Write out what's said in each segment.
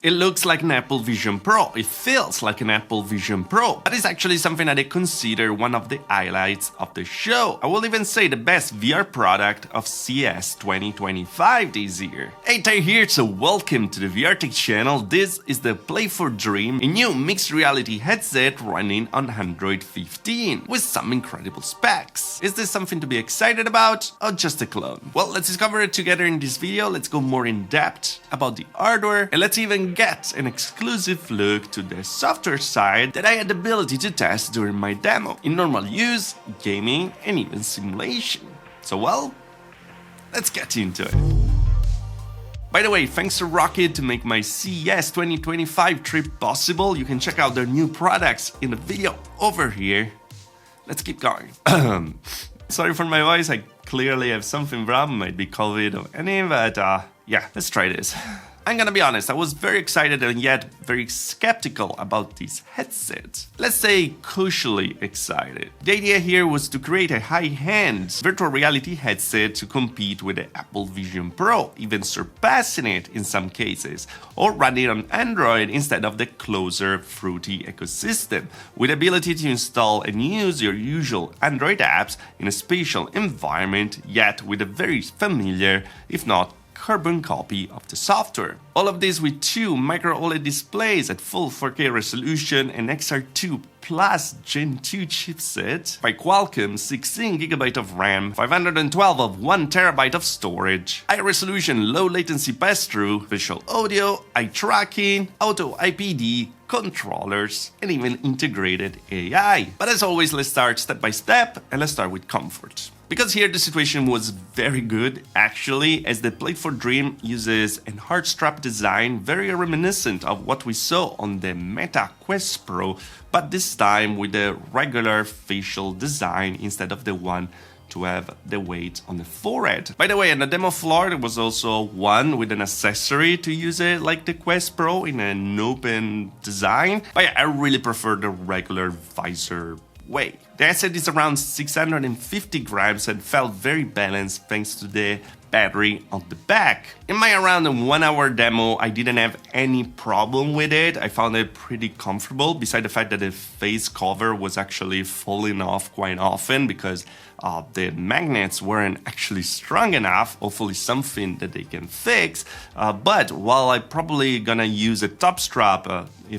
It looks like an Apple Vision Pro, it feels like an Apple Vision Pro. That is actually something that I consider one of the highlights of the show. I will even say the best VR product of CES 2025 this year. Hey, Tyriel here, so welcome to the VR Tech channel. This is the Play for Dream, a new mixed reality headset running on Android 15, with some incredible specs. Is this something to be excited about, or just a clone? Well, let's discover it together in this video, let's go more in depth about the hardware, and let's even get an exclusive look to the software side that I had the ability to test during my demo, in normal use, gaming, and even simulation. So well, let's get into it. By the way, thanks to Rocket to make my CES 2025 trip possible. You can check out their new products in the video over here. Let's keep going. Sorry for my voice, I clearly have something wrong, might be COVID or any, but yeah, let's try this. I'm gonna be honest, I was very excited and yet very skeptical about this headset. Let's say cautiously excited. The idea here was to create a high-end virtual reality headset to compete with the Apple Vision Pro, even surpassing it in some cases, or running on Android instead of the closer, fruity ecosystem, with the ability to install and use your usual Android apps in a spatial environment, yet with a very familiar, if not carbon copy of the software. All of this with two micro OLED displays at full 4K resolution and XR2 Plus Gen 2 chipset by Qualcomm, 16GB of RAM, 512 of 1TB of storage, high resolution low latency pass-through, visual audio, eye tracking, auto IPD, controllers, and even integrated AI. But as always, let's start step by step, and let's start with comfort. Because here the situation was very good, actually, as the Play for Dream uses an hard strap design very reminiscent of what we saw on the Meta Quest Pro, but this time with a regular facial design instead of the one to have the weight on the forehead. By the way, on the demo floor there was also one with an accessory to use it like the Quest Pro in an open design, but yeah, I really prefer the regular visor way. The headset is around 650 grams and felt very balanced thanks to the battery on the back. In my around 1 hour demo, I didn't have any problem with it. I found it pretty comfortable, beside the fact that the face cover was actually falling off quite often because the magnets weren't actually strong enough, hopefully something that they can fix. But while I'm probably gonna use a top strap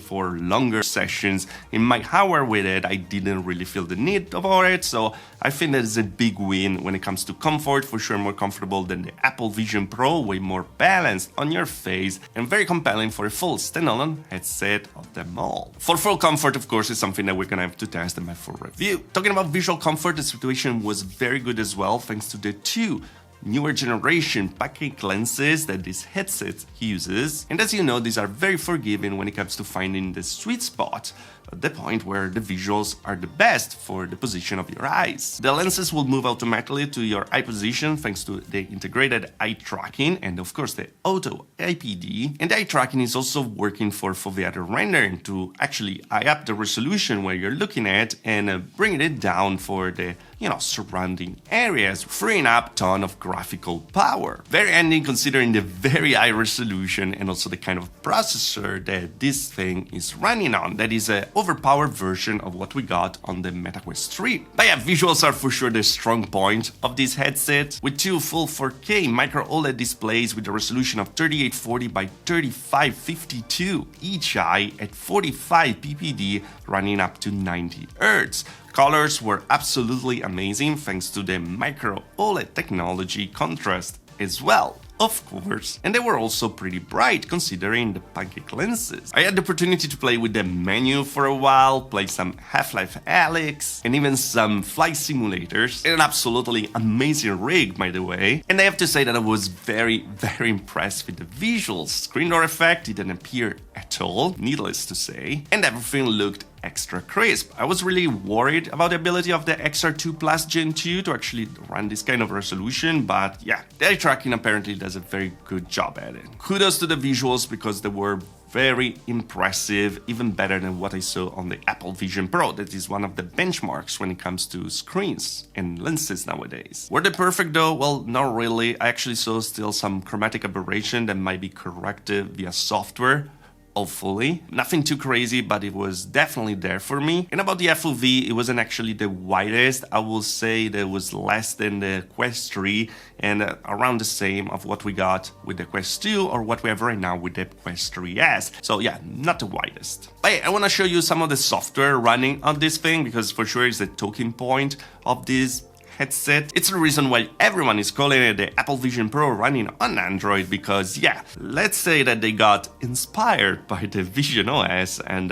for longer sessions, in my hour with it, I didn't really feel the need for it, so I think that is a big win when it comes to comfort, for sure more comfortable than the Apple Vision Pro, way more balanced on your face, and very compelling for a full standalone headset of them all. For full comfort, of course, is something that we're gonna have to test in my full review. Talking about visual comfort, the situation was very good as well, thanks to the two newer generation pancake lenses that this headset uses. And as you know, these are very forgiving when it comes to finding the sweet spot, the point where the visuals are the best for the position of your eyes. The lenses will move automatically to your eye position thanks to the integrated eye tracking and of course the auto IPD. And the eye tracking is also working for foveated rendering to actually eye up the resolution where you're looking at and bringing it down for the surrounding areas, freeing up a ton of graphical power. Very handy considering the very high resolution and also the kind of processor that this thing is running on. That is an overpowered version of what we got on the Meta Quest 3. But yeah, visuals are for sure the strong point of this headset, with two full 4K micro OLED displays with a resolution of 3840 by 3552 each eye at 45 ppd running up to 90 Hz. Colors were absolutely amazing thanks to the micro OLED technology contrast as well, of course, and they were also pretty bright considering the pancake lenses. I had the opportunity to play with the menu for a while, play some Half-Life Alyx, and even some flight simulators. An absolutely amazing rig, by the way, and I have to say that I was very impressed with the visuals. Screen door effect didn't appear at all, needless to say, and everything looked extra crisp. I was really worried about the ability of the XR2 Plus Gen 2 to actually run this kind of resolution, but yeah, the eye tracking apparently does a very good job at it. Kudos to the visuals because they were very impressive, even better than what I saw on the Apple Vision Pro. That is one of the benchmarks when it comes to screens and lenses nowadays. Were they perfect though? Well, not really. I actually saw still some chromatic aberration that might be corrected via software, hopefully. Nothing too crazy, but it was definitely there for me. And about the FOV, it wasn't actually the widest. I will say that it was less than the Quest 3 and around the same of what we got with the Quest 2 or what we have right now with the Quest 3S. So yeah, not the widest. But hey, I want to show you some of the software running on this thing because for sure it's the talking point of this headset. It's the reason why everyone is calling it the Apple Vision Pro running on Android because, yeah, let's say that they got inspired by the Vision OS and,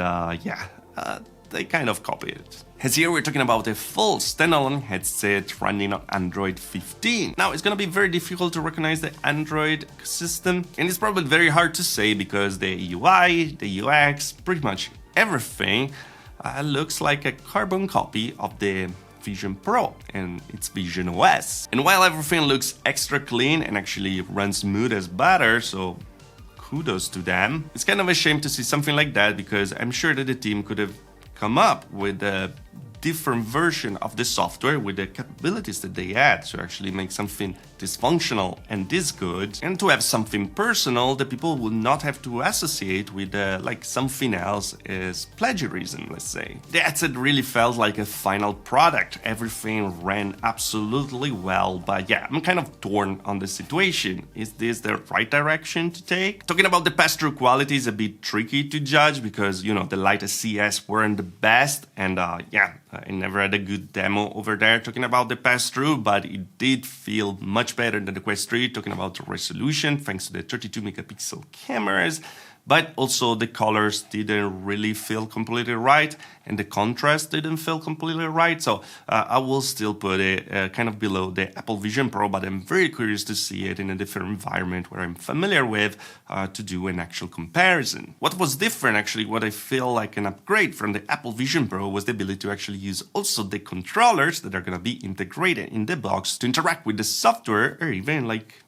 they kind of copied it. As here we're talking about a full standalone headset running on Android 15. Now, it's gonna be very difficult to recognize the Android system, and it's probably very hard to say because the UI, the UX, pretty much everything looks like a carbon copy of the Vision Pro and its Vision OS. And while everything looks extra clean and actually runs smooth as butter, so kudos to them, it's kind of a shame to see something like that because I'm sure that the team could have come up with a different version of the software with the capabilities that they had to actually make something dysfunctional and this good, and to have something personal that people would not have to associate with like something else as plagiarism, let's say. The headset really felt like a final product. Everything ran absolutely well, but yeah, I'm kind of torn on the situation. Is this the right direction to take? Talking about the pass-through quality is a bit tricky to judge because, you know, the latest CS weren't the best, and I never had a good demo over there talking about the pass-through, but it did feel much better than the Quest 3, talking about the resolution thanks to the 32 megapixel cameras, but also the colors didn't really feel completely right and the contrast didn't feel completely right. So I will still put it kind of below the Apple Vision Pro, but I'm very curious to see it in a different environment where I'm familiar with to do an actual comparison. What was different, actually, what I feel like an upgrade from the Apple Vision Pro was the ability to actually use also the controllers that are going to be integrated in the box to interact with the software or even like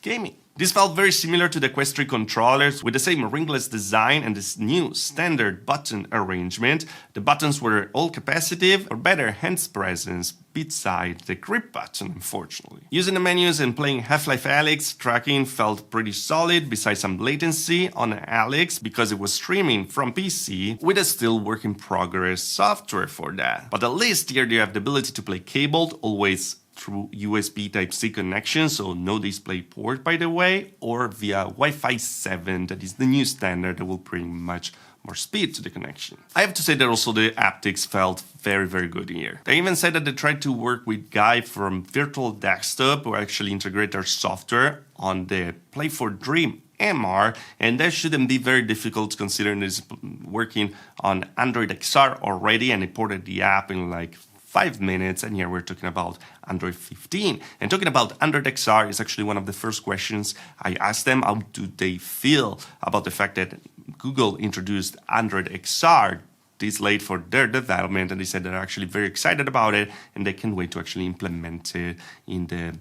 gaming. This felt very similar to the Quest 3 controllers with the same ringless design and this new standard button arrangement. The buttons were all capacitive or better hands presence beside the grip button, unfortunately. Using the menus and playing Half-Life Alyx, tracking felt pretty solid besides some latency on Alyx because it was streaming from PC with a still work in progress software for that. But at least here you have the ability to play cabled, always through USB Type-C connection, so no display port by the way, or via Wi-Fi 7, that is the new standard that will bring much more speed to the connection. I have to say that also the haptics felt very, very good here. They even said that they tried to work with Guy from Virtual Desktop who actually integrate their software on the Play for Dream MR, and that shouldn't be very difficult considering it's working on Android XR already and they ported the app in like 5 minutes, and here we're talking about Android 15. And talking about Android XR is actually one of the first questions I asked them. How do they feel about the fact that Google introduced Android XR this late for their development? And they said they're actually very excited about it and they can't wait to actually implement it in the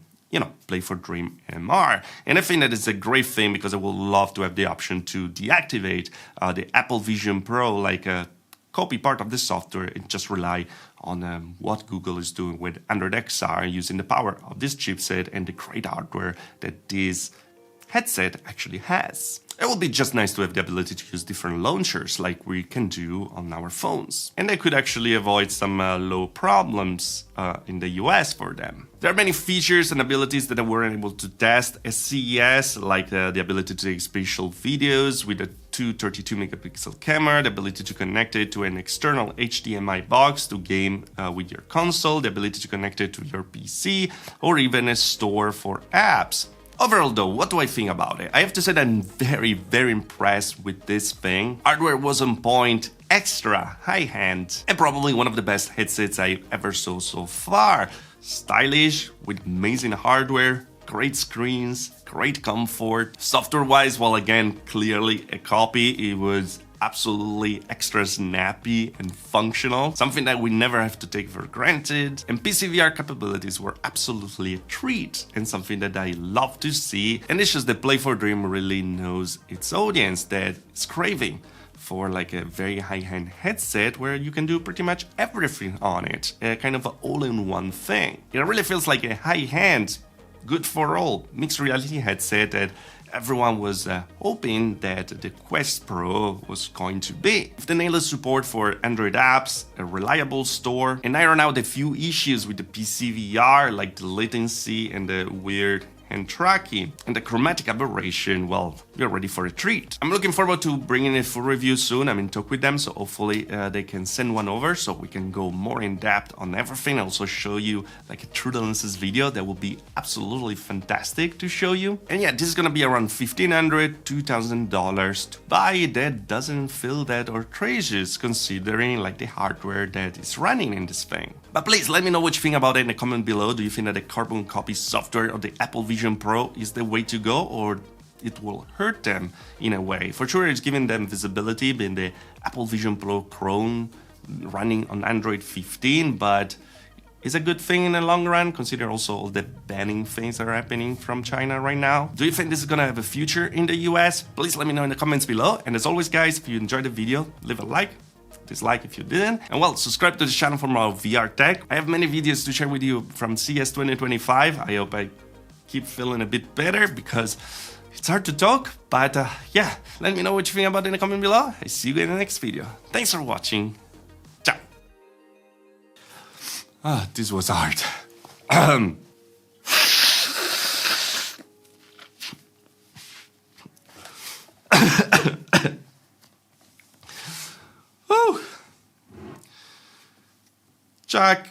Play for Dream MR. And I think that it's a great thing because I would love to have the option to deactivate the Apple Vision Pro, like copy part of the software and just rely on what Google is doing with Android XR using the power of this chipset and the great hardware that this headset actually has. It would be just nice to have the ability to use different launchers like we can do on our phones. And they could actually avoid some low problems in the US for them. There are many features and abilities that I weren't able to test at CES, like the ability to take spatial videos with a 232 megapixel camera, the ability to connect it to an external HDMI box to game with your console, the ability to connect it to your PC, or even a store for apps. Overall though, what do I think about it? I have to say that I'm very, very impressed with this thing. Hardware was on point, extra high-end, and probably one of the best headsets I ever saw so far. Stylish, with amazing hardware, great screens, great comfort. Software-wise, well again, clearly a copy, it was absolutely extra snappy and functional, something that we never have to take for granted. And PCVR capabilities were absolutely a treat and something that I love to see. And it's just that Play for Dream really knows its audience that is craving for like a very high-end headset where you can do pretty much everything on it, kind of an all-in-one thing. It really feels like a high-end, good for all mixed reality headset that everyone was hoping that the Quest Pro was going to be. With the nailless support for Android apps, a reliable store, and iron out a few issues with the PC VR like the latency and the weird hand tracking and the chromatic aberration, well, you're ready for a treat. I'm looking forward to bringing a full review soon. I'm in talk with them, so hopefully they can send one over so we can go more in depth on everything. I'll also show you like a through the lenses video that will be absolutely fantastic to show you. And yeah, this is gonna be around $1,500, $2,000 to buy. That doesn't feel that outrageous considering like the hardware that is running in this thing. But please let me know what you think about it in the comment below. Do you think that the carbon copy software of the Apple Vision Pro is the way to go, or it will hurt them in a way? For sure, it's giving them visibility being the Apple Vision Pro Chrome running on Android 15, but it's a good thing in the long run, consider also all the banning things that are happening from China right now. Do you think this is gonna have a future in the US? Please let me know in the comments below. And as always, guys, if you enjoyed the video, leave a like, dislike if you didn't, and well, subscribe to the channel for more VR tech. I have many videos to share with you from CES 2025. I hope I keep feeling a bit better because it's hard to talk, but yeah, let me know what you think about it in the comment below. I see you in the next video. Thanks for watching. Ciao. This was hard. Jack.